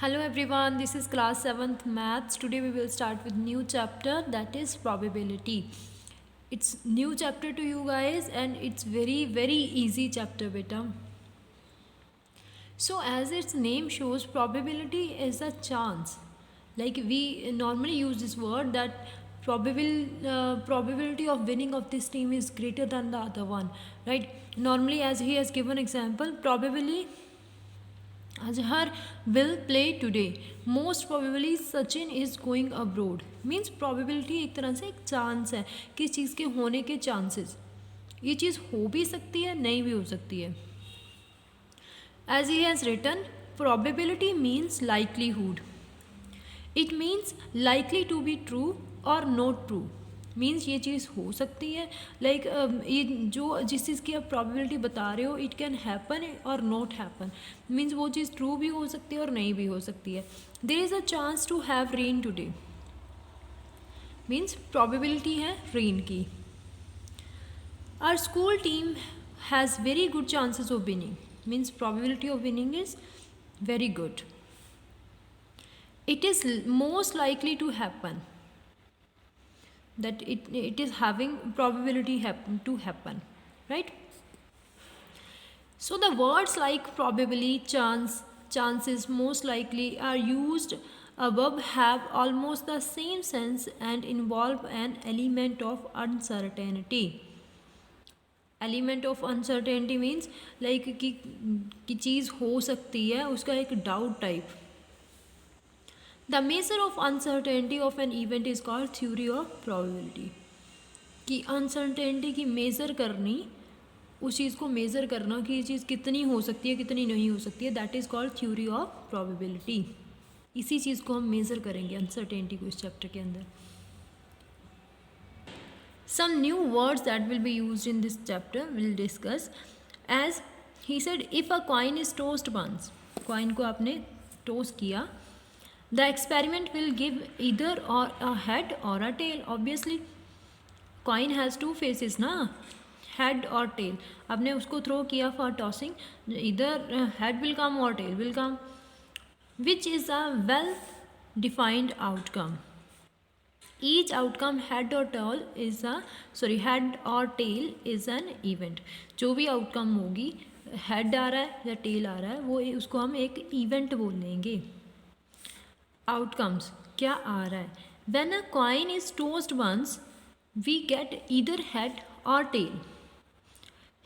Hello everyone, this is class 7th maths. Today we will start with new chapter, that is probability. It's new chapter to you guys and it's very easy chapter beta. So as its name shows, probability is a chance. Like we normally use this word that probability of winning of this team is greater than the other one, right? Normally, as he has given example, probably Azhar will play today. Most probably Sachin is going abroad. Means probability एक तरह से एक chance है कि इस चीज़ के होने के चांसेस. ये चीज़ हो भी सकती है, नहीं भी हो सकती है. As he has written, probability means likelihood. It means likely to be true or not true. Means ये चीज़ हो सकती है लाइक ये जो जिस चीज़ की आप प्रॉबिलिटी बता रहे हो इट कैन हैपन और नॉट हैपन. मीन्स वो चीज़ ट्रू भी हो सकती है और नहीं भी हो सकती है. There is a chance to have rain today. Means probability है रेन की. Our school team has very good chances of winning. Means probability of winning is very good. It is most likely to happen, that it is having probability to happen, right? So the words like probably, chance, chances, most likely are used above have almost the same sense and involve an element of uncertainty. Element of uncertainty means like कि चीज़ हो सकती है उसका एक doubt type. The measure of uncertainty of an event is called theory of probability. कि uncertainty की measure करनी, उस चीज़ को measure करना कि ये चीज़ कितनी हो सकती है कितनी नहीं हो सकती है, that is called theory of probability. इसी चीज़ को हम measure करेंगे uncertainty को इस chapter के अंदर. Some new words that will be used in this chapter we'll discuss. As he said, if a coin is tossed once, coin को आपने toss किया, the experiment will give either or a head or a tail. Obviously coin has two faces ना, head or tail. आपने उसको throw किया for tossing, either head will come or tail will come. Which is a well defined outcome. Each outcome head or tail is head or tail is an event. जो भी outcome होगी head आ रहा है या tail आ रहा है वो उसको हम एक event बोल देंगे. Outcomes क्या आ रहा है? When a coin is tossed once, we get either head or tail.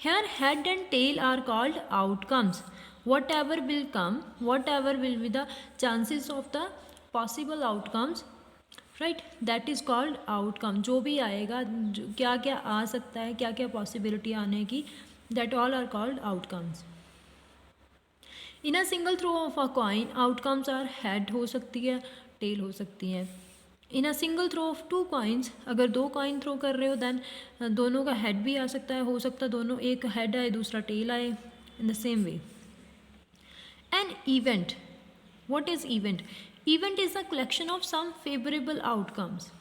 Here head and tail are called outcomes. Whatever will come, whatever will be the chances of the possible outcomes, right? That is called outcome. जो भी आएगा, क्या क्या आ सकता है, क्या क्या possibility आने की, that all are called outcomes. In a single throw of a coin outcomes are head हो सकती है, टेल हो सकती है. In a single throw of two coins, अगर दो कॉइन थ्रो कर रहे हो दैन दोनों का हेड भी आ सकता है, हो सकता है दोनों एक हेड आए दूसरा टेल आए. In the same way an event. What is event? Event is a collection of some favourable outcomes.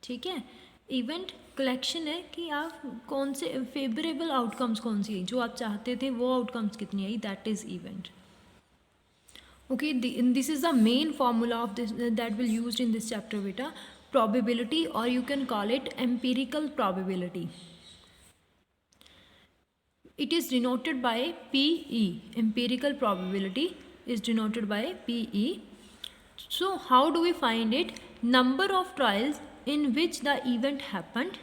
ठीक है, इवेंट कलेक्शन है कि आप कौन से फेवरेबल आउटकम्स कौन सी है जो आप चाहते थे वो आउटकम्स कितनी आई, that is event. Okay, this is the main formula of this that will used in this chapter बेटा. probability or you can call it empirical probability. It is denoted by PE. Empirical probability is denoted by PE. So how do we find it? Number of trials in which the event happened.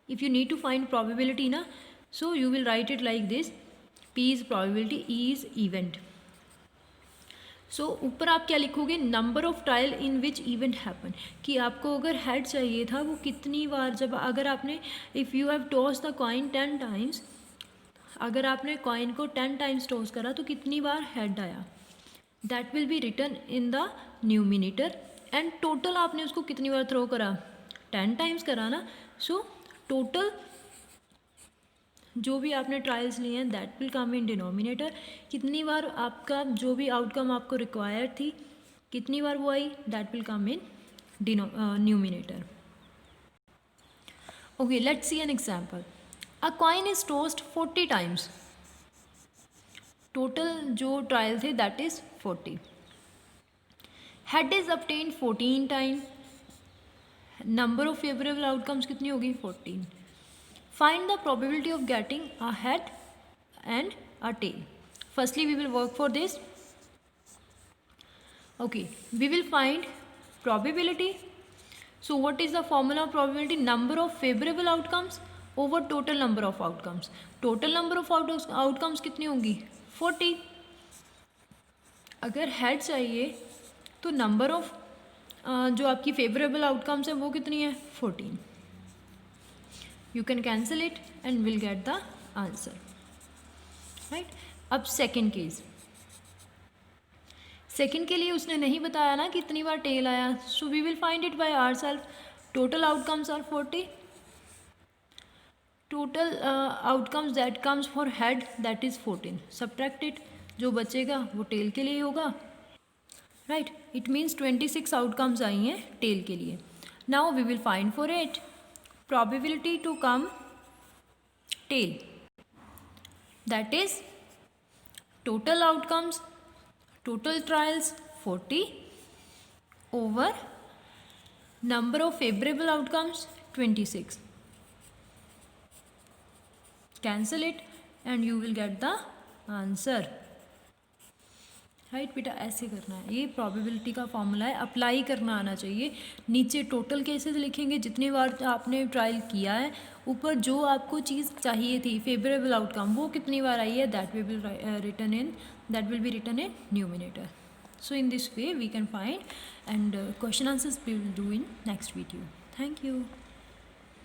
If you need to find probability na, so you will write it like this: P is probability, E is event. सो ऊपर आप क्या लिखोगे? Number of trial in which event happen. कि आपको अगर head चाहिए था वो कितनी बार, जब अगर आपने if you have toss the coin 10 times, अगर आपने कॉइन को 10 टाइम्स टॉस करा तो कितनी बार हेड आया, that will be written in the numerator. And total आपने उसको कितनी बार थ्रो करा, 10 टाइम्स करा ना. सो टोटल जो भी आपने ट्रायल्स लिए हैं that will come in denominator. कितनी बार आपका जो भी आउटकम आपको रिक्वायर थी कितनी बार वो आई, that will come in numerator. Okay, let's see an example. A coin is tossed 40 times. Total जो ट्रायल थे that is 40. Head is obtained 14 time, number of favourable outcomes कितनी होगी 14. Find the probability of getting a head and a tail. Firstly we will work for this. Okay, we will find probability. So what is the formula of probability? Number of favorable outcomes over total number of outcomes. Total number of outcomes कितनी होंगी 40. अगर head चाहिए तो number of जो आपकी favourable outcomes है वो कितनी है 14. You can cancel it and will get the answer. Right. अब सेकेंड केस. सेकेंड के लिए उसने नहीं बताया ना कितनी बार टेल आया. So we will find it by ourself. Total outcomes are 40. Total outcomes that comes for head that is 14. Subtract it. जो बचेगा वो टेल के लिए होगा. राइट. इट मीन्स 26 आउटकम्स आई हैं टेल के लिए. Now we will find for it probability to come tail, that is total outcomes, total trials 40 over number of favorable outcomes 26. Cancel it and you will get the answer. Right बेटा, ऐसे करना है. ये probability का formula है, apply करना आना चाहिए. नीचे टोटल केसेस लिखेंगे जितनी बार आपने ट्रायल किया है. ऊपर जो आपको चीज़ चाहिए थी फेवरेबल आउटकम वो कितनी बार आई है that will be written in numerator. So in this way we can find and question answers we will do in next video. Thank you.